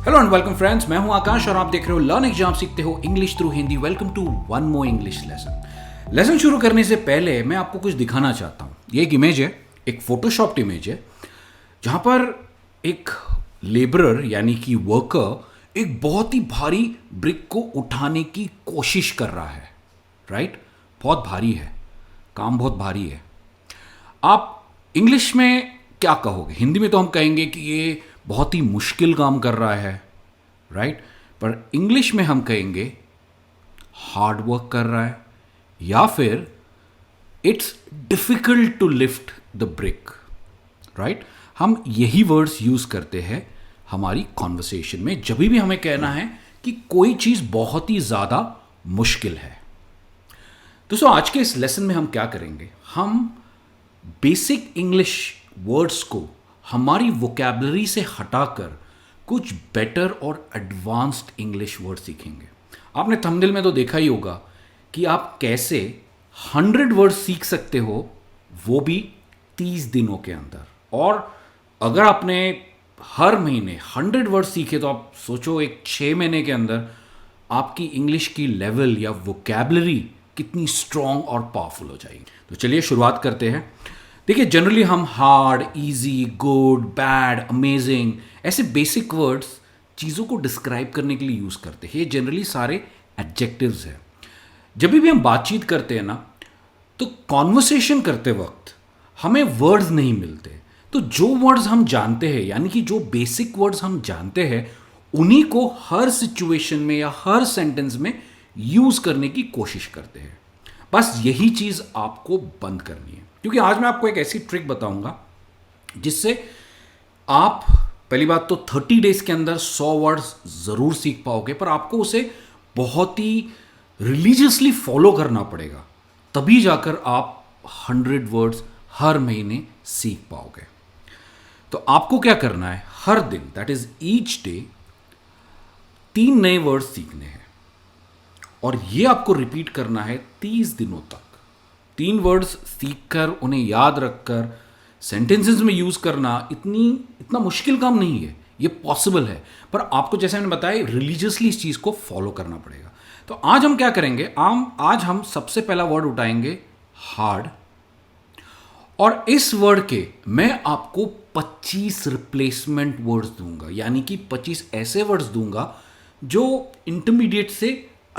Hello and welcome friends, मैं हूं आकाश और आप देख रहे हो लर्न एग्जाम सीखते हो English through Hindi. Welcome to one more English lesson शुरू करने से पहले मैं आपको कुछ दिखाना चाहता हूं। ये एक इमेज है, एक फोटोशॉप्ड इमेज है, जहां पर एक लेबरर यानी कि वर्कर एक बहुत ही भारी ब्रिक को उठाने की कोशिश कर रहा है। राइट, बहुत भारी है, काम बहुत भारी है। आप इंग्लिश में क्या कहोगे? हिंदी में तो हम कहेंगे कि ये बहुत ही मुश्किल काम कर रहा है, राइट। पर इंग्लिश में हम कहेंगे हार्ड वर्क कर रहा है, या फिर it's difficult to lift the brick, right. हम यही वर्ड्स यूज करते हैं हमारी कॉन्वर्सेशन में जब भी हमें कहना है कि कोई चीज बहुत ही ज्यादा मुश्किल है। दोस्तों, आज के इस लेसन में हम क्या करेंगे? हम बेसिक इंग्लिश वर्ड्स को हमारी वोकैबुलरी से हटाकर कुछ बेटर और एडवांस्ड इंग्लिश वर्ड सीखेंगे। आपने थंबनेल में तो देखा ही होगा कि आप कैसे 100 वर्ड सीख सकते हो, वो भी 30 दिनों के अंदर। और अगर आपने हर महीने 100 वर्ड सीखे तो आप सोचो एक 6 महीने के अंदर आपकी इंग्लिश की लेवल या वोकैबुलरी कितनी स्ट्रांग और पावरफुल हो जाएगी। तो चलिए शुरुआत करते हैं। देखिए, जनरली हम hard, easy, good, bad, amazing ऐसे बेसिक वर्ड्स चीज़ों को डिस्क्राइब करने के लिए यूज़ करते हैं। ये जनरली सारे एडजेक्टिव्स हैं। जब भी हम बातचीत करते हैं ना, तो कॉन्वर्सेशन करते वक्त हमें वर्ड्स नहीं मिलते। तो जो वर्ड्स हम जानते हैं, यानी कि जो बेसिक वर्ड्स हम जानते हैं, उन्हीं को हर सिचुएशन में या हर सेंटेंस में यूज़ करने की कोशिश करते हैं। बस यही चीज़ आपको बंद करनी है, क्योंकि आज मैं आपको एक ऐसी ट्रिक बताऊंगा जिससे आप पहली बात तो 30 डेज के अंदर 100 वर्ड्स ज़रूर सीख पाओगे, पर आपको उसे बहुत ही रिलीजियसली फॉलो करना पड़ेगा, तभी जाकर आप 100 वर्ड्स हर महीने सीख पाओगे। तो आपको क्या करना है? हर दिन, दैट इज ईच डे, 3 नए वर्ड्स सीखने हैं और ये आपको रिपीट करना है 30 दिनों तक। 3 वर्ड्स सीखकर उन्हें याद रखकर सेंटेंसेस में यूज करना इतना मुश्किल काम नहीं है, ये पॉसिबल है। पर आपको, जैसे मैंने बताया, रिलीजियसली इस चीज को फॉलो करना पड़ेगा। तो आज हम क्या करेंगे? आज हम सबसे पहला वर्ड उठाएंगे हार्ड, और इस वर्ड के मैं आपको 25 रिप्लेसमेंट वर्ड्स दूंगा, यानी कि 25 ऐसे वर्ड्स दूंगा जो इंटरमीडिएट से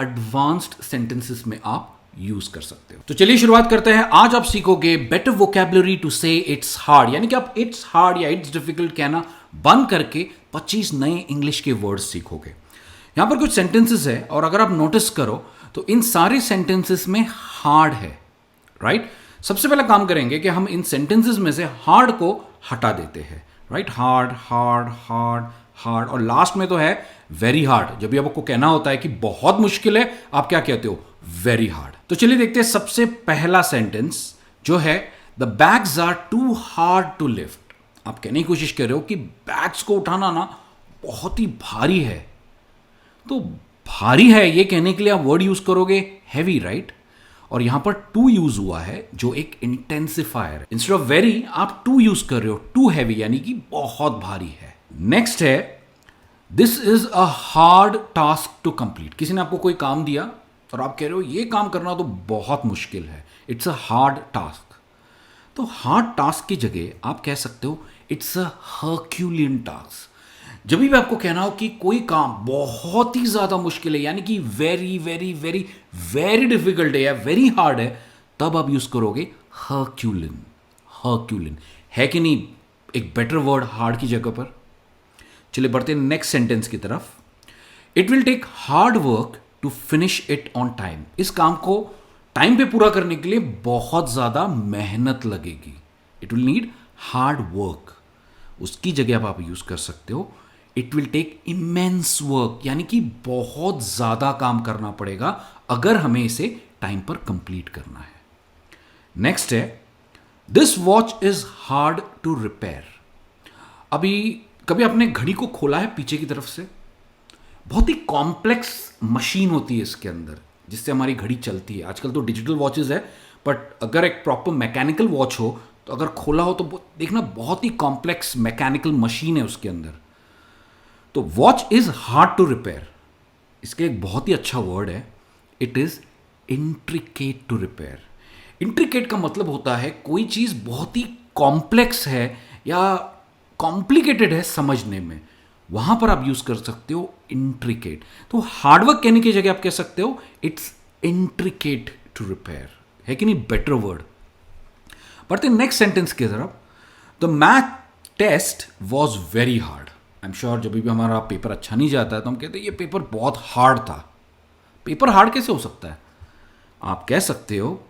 एडवांस्ड सेंटेंसेस में आप यूज कर सकते हो। तो चलिए शुरुआत करते हैं। आज आप सीखोगे बेटर वोकैबुलरी टू से इट्स हार्ड, यानी कि आप इट्स हार्ड या इट्स डिफिकल्ट कहना बंद करके 25 नए इंग्लिश के वर्ड्स सीखोगे। यहां पर कुछ सेंटेंसेस है और अगर आप नोटिस करो तो इन सारे सेंटेंसेस में हार्ड है, राइट। सबसे पहला काम करेंगे कि हम इन सेंटेंसेस में से हार्ड को हटा देते हैं, right. Hard, hard, hard, hard, और लास्ट में तो है वेरी हार्ड। जब भी आपको कहना होता है कि बहुत मुश्किल है, आप क्या कहते हो? Very hard. तो चलिए देखते हैं सबसे पहला सेंटेंस जो है the bags are too hard to lift. आप कहने की कोशिश कर रहे हो कि बैग्स को उठाना ना बहुत ही भारी है। तो भारी है ये कहने के लिए आप वर्ड यूज करोगे हैवी, राइट। और यहां पर टू यूज हुआ है जो एक इंटेंसिफायर। इंस्टेड ऑफ वेरी आप टू यूज कर रहे हो, टू हैवी, यानी कि बहुत भारी है। नेक्स्ट है this is a hard task to complete. किसी ने आपको कोई काम दिया और आप कह रहे हो ये काम करना तो बहुत मुश्किल है, इट्स अ हार्ड टास्क। तो हार्ड टास्क की जगह आप कह सकते हो इट्स अ हर्क्यूलियन टास्क। जब भी आपको कहना हो कि कोई काम बहुत ही ज्यादा मुश्किल है, यानी कि very very very very difficult है या वेरी हार्ड है, तब आप यूज करोगे हर्क्यूलिन। हर्क्यूलिन है कि नहीं एक बेटर वर्ड हार्ड की जगह पर? चलिए बढ़ते हैं नेक्स्ट सेंटेंस की तरफ। It will take hard work to finish it on time. इस काम को टाइम पे पूरा करने के लिए बहुत ज्यादा मेहनत लगेगी। It will need hard work. उसकी जगह आप यूज कर सकते हो it will take immense work, यानी कि बहुत ज्यादा काम करना पड़ेगा अगर हमें इसे टाइम पर कंप्लीट करना है। नेक्स्ट है this watch is hard to repair. अभी कभी आपने घड़ी को खोला है पीछे की तरफ से? बहुत ही कॉम्प्लेक्स मशीन होती है इसके अंदर जिससे हमारी घड़ी चलती है। आजकल तो डिजिटल वॉचेस है, बट अगर एक प्रॉपर मैकेनिकल वॉच हो तो अगर खोला हो तो देखना बहुत ही कॉम्प्लेक्स मैकेनिकल मशीन है उसके अंदर। तो watch is hard to repair, इसके एक बहुत ही अच्छा वर्ड है, it is intricate to repair. Intricate का मतलब होता है कोई चीज बहुत ही कॉम्प्लेक्स है या कॉम्प्लिकेटेड है समझने में, वहां पर आप यूज कर सकते हो इंट्रिकेट। तो हार्डवर्क कहने की जगह आप कह सकते हो इट्स इंट्रिकेट टू रिपेयर, है कि नहीं बेटर वर्ड। बढ़ते नेक्स्ट सेंटेंस की तरफ। The math test was very hard. I am sure जब भी हमारा पेपर अच्छा नहीं जाता है तो हम कहते हैं ये पेपर बहुत हार्ड था। पेपर हार्ड कैसे हो सकता है? आप कह सकते हो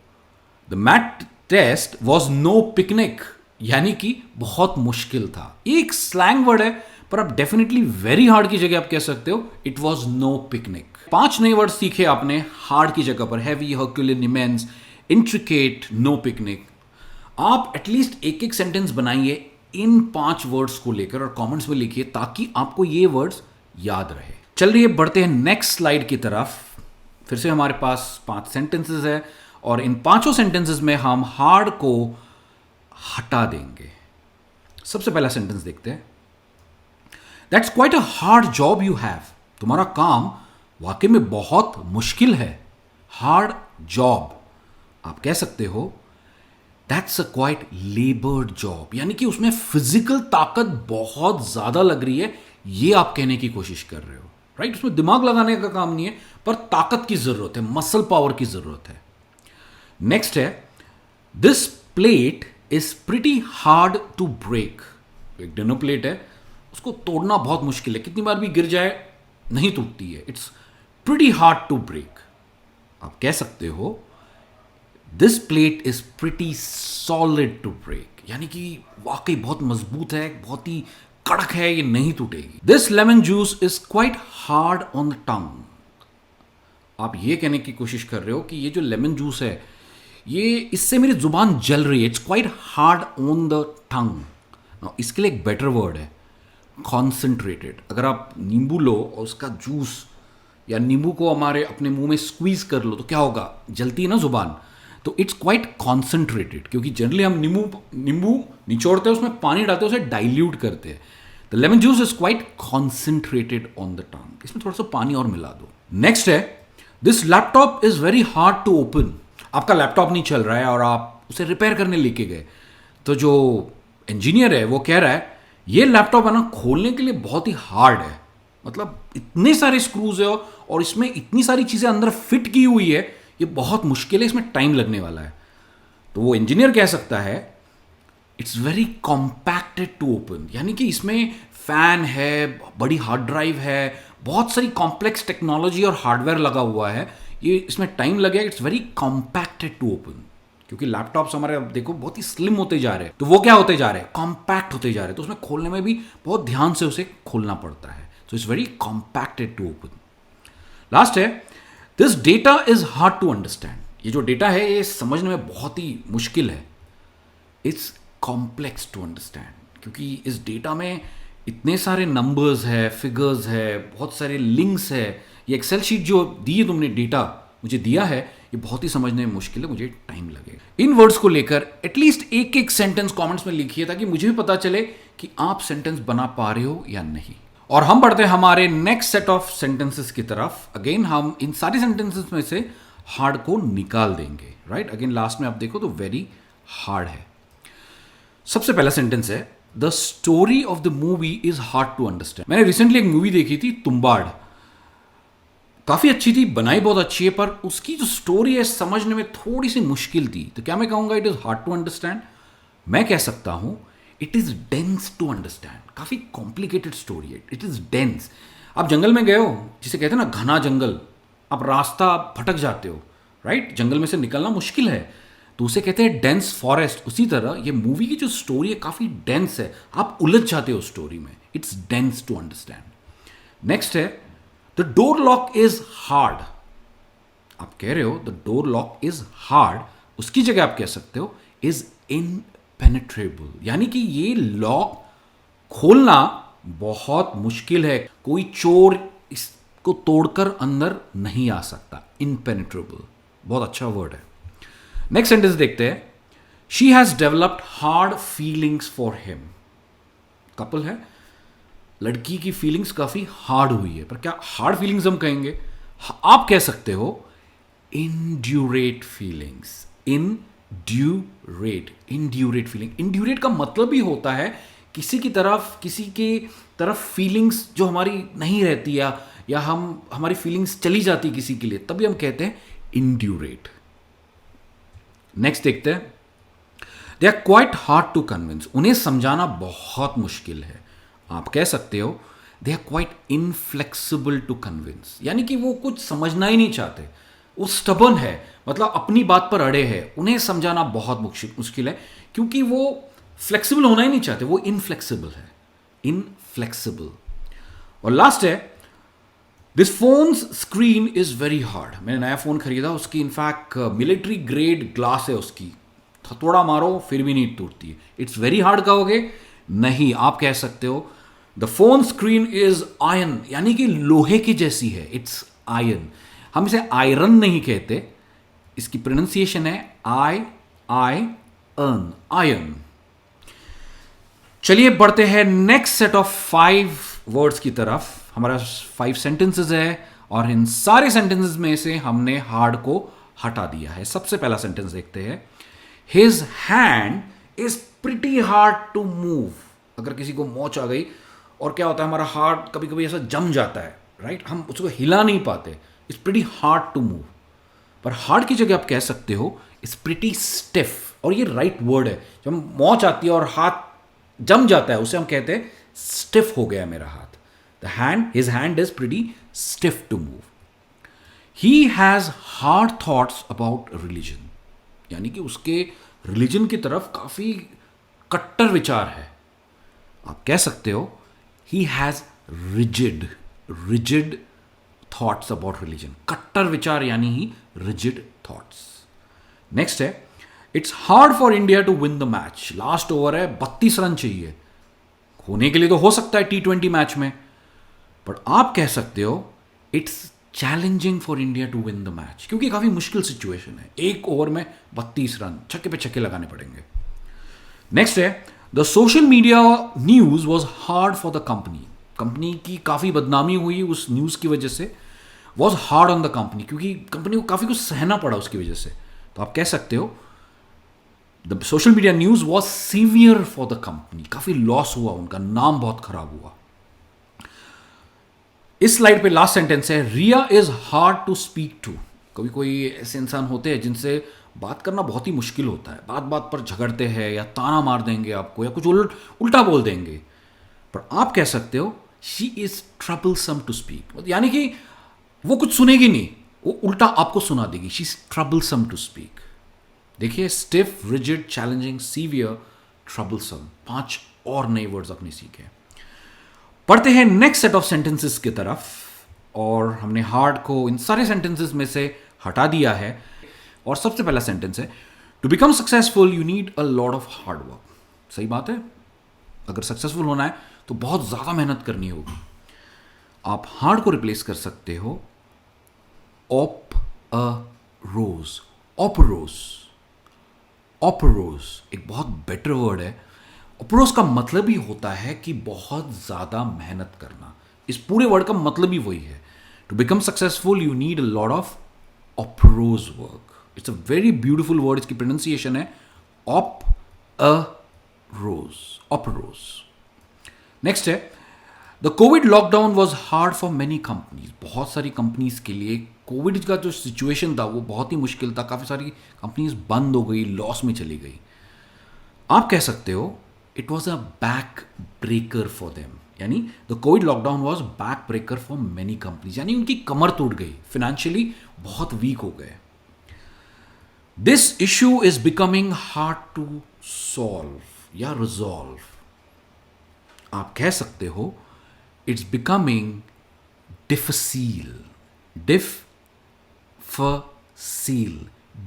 the math test was no picnic, यानी कि बहुत मुश्किल था। एक स्लैंग वर्ड है पर आप डेफिनेटली वेरी हार्ड की जगह आप कह सकते हो इट वॉज नो पिकनिक। 5 नए वर्ड सीखे आपने हार्ड की जगह पर, heavy, herculean, immense, intricate, no picnic. आप एटलीस्ट एक एक सेंटेंस बनाइए इन 5 वर्ड्स को लेकर और कमेंट्स में लिखिए ताकि आपको ये वर्ड्स याद रहे। चलिए बढ़ते हैं नेक्स्ट स्लाइड की तरफ। फिर से हमारे पास 5 सेंटेंसेस है और इन 5 सेंटेंसेस में हम हार्ड को हटा देंगे। सबसे पहला सेंटेंस देखते हैं। That's quite a hard job you have. तुम्हारा काम वाकई में बहुत मुश्किल है। हार्ड जॉब आप कह सकते हो दैट्स अ क्वाइट लेबर्ड जॉब, यानी कि उसमें फिजिकल ताकत बहुत ज्यादा लग रही है, ये आप कहने की कोशिश कर रहे हो, राइट? उसमें दिमाग लगाने का काम नहीं है पर ताकत की जरूरत है, मसल पावर की जरूरत है। नेक्स्ट है this plate is pretty hard to break. एक डिनर प्लेट है, उसको तोड़ना बहुत मुश्किल है, कितनी बार भी गिर जाए नहीं टूटती है। It's pretty hard to break. आप कह सकते हो this plate is pretty solid to break, यानी कि वाकई बहुत मजबूत है, बहुत ही कड़क है, ये नहीं टूटेगी। This lemon juice is quite hard on the tongue. आप ये कहने की कोशिश कर रहे हो कि ये जो लेमन जूस है ये इससे मेरी जुबान जल रही है। It's quite hard on the टंग। इसके लिए एक बेटर वर्ड है कॉन्सेंट्रेटेड। अगर आप नींबू लो और उसका जूस या नींबू को हमारे अपने मुंह में स्क्वीज कर लो तो क्या होगा? जलती है ना जुबान। तो इट्स क्वाइट कॉन्सेंट्रेटेड, क्योंकि जनरली हम नींबू निचोड़ते हैं, उसमें पानी डालते हैं, उसे डाइल्यूट करते हैं। The lemon juice is quite concentrated on the tongue. इसमें थोड़ा सा पानी और मिला दो। नेक्स्ट है this laptop is very hard to open. आपका लैपटॉप नहीं चल रहा है और आप उसे रिपेयर करने लेके गए, तो जो इंजीनियर है वो कह रहा है ये लैपटॉप है ना खोलने के लिए बहुत ही हार्ड है, मतलब इतने सारे स्क्रूज है और इसमें इतनी सारी चीजें अंदर फिट की हुई है, ये बहुत मुश्किल है, इसमें टाइम लगने वाला है। तो वो इंजीनियर कह सकता है it's very compacted to open, यानी कि इसमें फैन है, बड़ी हार्ड ड्राइव है, बहुत सारी कॉम्प्लेक्स टेक्नोलॉजी और हार्डवेयर लगा हुआ है, ये इसमें टाइम लगेगा। It's very compacted to open, क्योंकि लैपटॉप्स हमारे अब देखो बहुत ही स्लिम होते जा रहे हैं, तो वो क्या होते जा रहे हैं? कॉम्पैक्ट होते जा रहे हैं, तो उसमें खोलने में भी बहुत ध्यान से उसे खोलना पड़ता है। So it's very compacted to open. Last है this data is hard to understand. ये जो डेटा है ये समझने में बहुत ही मुश्किल है। इट्स कॉम्प्लेक्स टू अंडरस्टैंड, क्योंकि इस डेटा में इतने सारे नंबर्स है, फिगर्स है, बहुत सारे लिंक्स है। ये एक्सेल शीट जो दी है तुमने, डेटा मुझे दिया है, ये बहुत ही समझने में मुश्किल है, मुझे टाइम लगेगा। इन वर्ड्स को लेकर एटलीस्ट एक एक सेंटेंस कमेंट्स में लिखिए ताकि मुझे भी पता चले कि आप सेंटेंस बना पा रहे हो या नहीं। और हम बढ़ते हैं हमारे नेक्स्ट सेट ऑफ सेंटेंसेस की तरफ। अगेन हम इन सारे सेंटेंसेस में से हार्ड को निकाल देंगे, राइट? अगेन लास्ट में आप देखो तो वेरी हार्ड है। सबसे पहला सेंटेंस है the story of the movie is hard to understand. मैंने रिसेंटली एक मूवी देखी थी तुम्बाड़, काफी अच्छी थी, बनाई बहुत अच्छी है, पर उसकी जो स्टोरी है समझने में थोड़ी सी मुश्किल थी। तो क्या मैं कहूंगा it is hard to understand? मैं कह सकता हूं it is dense to understand. काफी कॉम्प्लिकेटेड स्टोरी है, इट इज डेंस। आप जंगल में गए हो, जिसे कहते हैं ना घना जंगल, आप रास्ता भटक जाते हो, राइट? जंगल में से निकलना मुश्किल है, तो उसे कहते हैं डेंस फॉरेस्ट। उसी तरह ये मूवी की जो स्टोरी है काफी डेंस है, आप उलझ जाते हो स्टोरी में। It's dense to understand. Next है the door lock is hard. आप कह रहे हो the door lock is hard, उसकी जगह आप कह सकते हो इज इनपेनिट्रेबल, यानी कि ये लॉक खोलना बहुत मुश्किल है, कोई चोर इसको तोड़कर अंदर नहीं आ सकता। इनपेनिट्रेबल बहुत अच्छा वर्ड है। नेक्स्ट सेंटेंस देखते हैं। She has developed hard feelings for him. Couple है, लड़की की फीलिंग्स काफ़ी हार्ड हुई है, पर क्या हार्ड फीलिंग्स हम कहेंगे? आप कह सकते हो इंड्यूरेट फीलिंग्स, इंड्यूरेट फीलिंग। इंड्यूरेट का मतलब ही होता है किसी की तरफ फीलिंग्स जो हमारी नहीं रहती, या हमारी फीलिंग्स चली जाती किसी के लिए, तभी हम कहते हैं इंड्यूरेट। नेक्स्ट देखते हैं, they are quite hard to convince, उन्हें समझाना बहुत मुश्किल है। आप कह सकते हो they are quite inflexible to convince, यानी कि वो कुछ समझना ही नहीं चाहते, वो स्टबन है, मतलब अपनी बात पर अड़े हैं, उन्हें समझाना बहुत मुश्किल है, क्योंकि वो फ्लेक्सिबल होना ही नहीं चाहते, वो इनफ्लेक्सिबल है, इनफ्लेक्सिबल। और लास्ट है, this phones screen is very hard. मैंने नया फोन खरीदा, उसकी इनफैक्ट मिलिट्री ग्रेड ग्लास है उसकी, थोड़ा मारो फिर भी नहीं टूटती है। इट्स वेरी हार्ड कहोगे? नहीं, आप कह सकते हो the phone screen is iron, यानी कि लोहे की जैसी है, इट्स आयरन। हम इसे आयरन नहीं कहते, इसकी प्रोनाउंसिएशन है आयरन। चलिए बढ़ते हैं नेक्स्ट सेट ऑफ 5 वर्ड्स की तरफ। हमारा 5 सेंटेंसेस है, और इन सारे सेंटेंसेस में से हमने हार्ड को हटा दिया है। सबसे पहला सेंटेंस देखते हैं, His hand is pretty hard to move। अगर किसी को मोच आ गई, और क्या होता है, हमारा हार्ट कभी कभी ऐसा जम जाता है, राइट, हम उसको हिला नहीं पाते, it's pretty hard to move. पर हार्ड की जगह आप कह सकते हो इट्स प्रिटी स्टिफ, और ये राइट वर्ड है। जब मोच आती है और हाथ जम जाता है, उसे हम कहते हैं स्टिफ हो गया मेरा हाथ। His hand is pretty stiff to move. He has hard thoughts about religion, यानी कि उसके रिलीजन की तरफ काफी कट्टर विचार है। आप कह सकते हो he has rigid thoughts about religion. कट्टर विचार यानी ही रिजिड थॉट्स। नेक्स्ट है, it's hard for India to win the match. Last over है, 32 रन चाहिए। होने के लिए तो हो सकता है T20 मैच में, पर आप कह सकते हो it's challenging for India to win the match, क्योंकि काफी मुश्किल सिचुएशन है। एक ओवर में 32 रन, छक्के पे छक्के लगाने पड़ेंगे। नेक्स्ट है, the social media news was hard for the company. Company की काफी बदनामी हुई उस न्यूज की वजह से, was hard on the company, क्योंकि कंपनी को काफी कुछ सहना पड़ा उसकी वजह से। तो आप कह सकते हो the social media news was severe for the company, काफी लॉस हुआ, उनका नाम बहुत खराब हुआ। इस स्लाइड पे लास्ट सेंटेंस है, Riya is hard to speak to. कभी कोई ऐसे इंसान होते हैं जिनसे बात करना बहुत ही मुश्किल होता है, बात बात पर झगड़ते हैं, या ताना मार देंगे आपको, या कुछ उल्टा बोल देंगे। पर आप कह सकते हो she is troublesome to speak, यानी कि वो कुछ सुनेगी नहीं, वो उल्टा आपको सुना देगी। She is troublesome to speak. देखिए, stiff, rigid, challenging, severe, troublesome, 5 और नए वर्ड्स अपने सीखे। पढ़ते हैं नेक्स्ट सेट ऑफ सेंटेंसेस की तरफ, और हमने हार्ड को इन सारे सेंटेंसेस में से हटा दिया है। और सबसे पहला सेंटेंस है, to become successful you need a lot of hard work. सही बात है, अगर सक्सेसफुल होना है तो बहुत ज्यादा मेहनत करनी होगी। आप हार्ड को रिप्लेस कर सकते हो ऑपरोज। ऑपरोज एक बहुत बेटर वर्ड है। ऑपरोज का मतलब ही होता है कि बहुत ज्यादा मेहनत करना। इस पूरे वर्ड का मतलब ही वही है। To become successful you need a lot of operose work. It's a very beautiful word. इसकी प्रोनाउंसिएशन है ऑपरोज। नेक्स्ट है, the covid lockdown was hard for many companies. बहुत सारी कंपनीज के लिए कोविड का जो सिचुएशन था वो बहुत ही मुश्किल था। काफ़ी सारी कंपनीज बंद हो गई, लॉस में चली गई। आप कह सकते हो it was a back breaker for them, यानी the covid lockdown was back breaker for many companies, यानी उनकी कमर टूट गई, फाइनेंशियली बहुत वीक हो गए। This issue is becoming hard to solve या रिजॉल्व। आप कह सकते हो इट्स बिकमिंग डिफसील।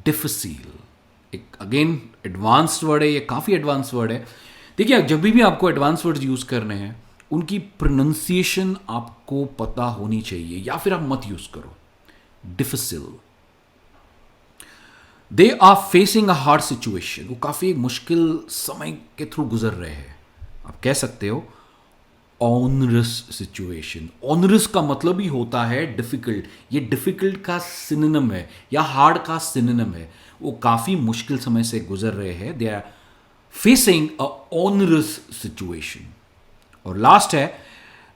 डिफसील एक अगेन एडवांस्ड वर्ड है, ये काफ़ी एडवांस वर्ड है। देखिए, जब भी आपको एडवांस वर्ड यूज़ करने हैं उनकी प्रोनाउंसिएशन आपको पता होनी चाहिए, या फिर आप मत यूज़ करो। Difficile. They are facing a hard situation. वो काफ़ी मुश्किल समय के थ्रू गुजर रहे हैं। आप कह सकते हो ऑनरस सिचुएशन। ऑनरस का मतलब ही होता है डिफिकल्ट। ये डिफिकल्ट का सिनोनिम है या हार्ड का सिनोनिम है। वो काफ़ी मुश्किल समय से गुजर रहे हैं, they are facing a onerous situation. और लास्ट है,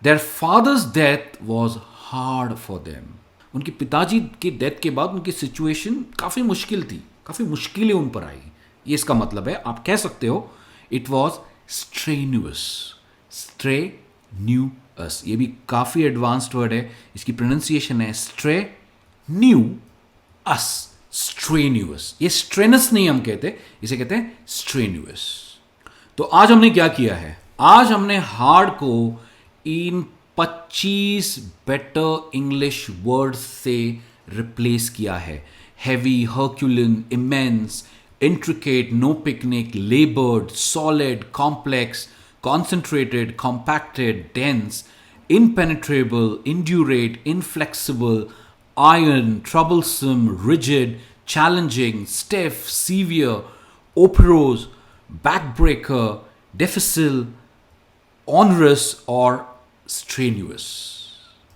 their father's death was hard for them. उनके पिताजी के डेथ के बाद उनकी सिचुएशन काफ़ी मुश्किल थी, काफ़ी मुश्किलें उन पर आई। ये इसका मतलब है, आप कह सकते हो इट वॉज स्ट्रेन्यूअस। स्ट्रेन्यूअस, ये भी काफ़ी एडवांस्ड वर्ड है। इसकी प्रोनाउंसिएशन है स्ट्रेन्यूअस, स्ट्रेन्यूअस। ये स्ट्रेनस नहीं हम कहते, इसे कहते हैं स्ट्रेन्यूअस। तो आज हमने क्या किया है? आज हमने हार्ड को इन 25 बेटर इंग्लिश वर्ड्स से रिप्लेस किया है। Heavy, herculean, immense, intricate, no picnic, labored, solid, complex, concentrated, compacted, dense, impenetrable, indurate, inflexible, iron, troublesome, rigid, challenging, stiff, severe, operose, backbreaker, difficile, onerous और strenuous।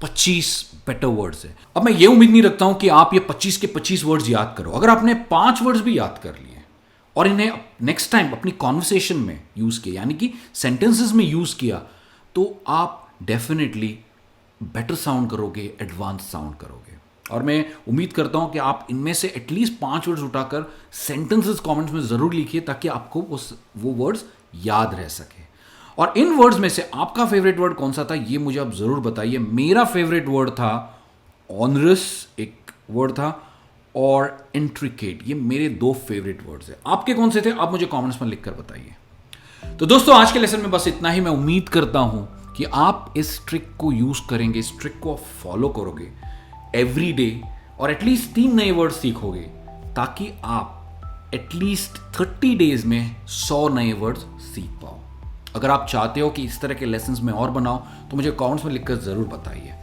25 बेटर वर्ड्स है। अब मैं ये उम्मीद नहीं रखता हूं कि आप ये 25 के 25 वर्ड्स याद करो। अगर आपने 5 वर्ड्स भी याद कर लिए और इन्हें नेक्स्ट टाइम अपनी कॉन्वर्सेशन में यूज किया, यानी कि सेंटेंसेस में यूज किया, तो आप डेफिनेटली बेटर साउंड करोगे, एडवांस साउंड करोगे। और मैं उम्मीद करता हूं कि आप इनमें से एटलीस्ट 5 वर्ड्स उठाकर सेंटेंसेस कमेंट्स में जरूर लिखिए, ताकि आपको वो वर्ड्स याद रह सके। और इन वर्ड्स में से आपका फेवरेट वर्ड कौन सा था, ये मुझे आप जरूर बताइए। मेरा फेवरेट वर्ड था ऑनरस, एक वर्ड था, और इंट्रिकेट। ये मेरे 2 फेवरेट वर्ड्स हैं। आपके कौन से थे, आप मुझे कमेंट्स में लिखकर बताइए। तो दोस्तों, आज के लेसन में बस इतना ही। मैं उम्मीद करता हूं कि आप इस ट्रिक को यूज करेंगे, इस ट्रिक को आप फॉलो करोगे एवरी डे, और एटलीस्ट 3 नए वर्ड सीखोगे, ताकि आप एटलीस्ट 30 डेज में 100 नए वर्ड्स सीख पाओ। अगर आप चाहते हो कि इस तरह के लेसन्स में और बनाओ, तो मुझे कमेंट्स में लिखकर जरूर बताइए।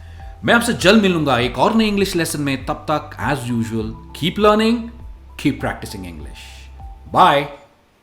मैं आपसे जल्द मिलूंगा एक और नए इंग्लिश लेसन में। तब तक as usual keep learning, keep practising English. Bye.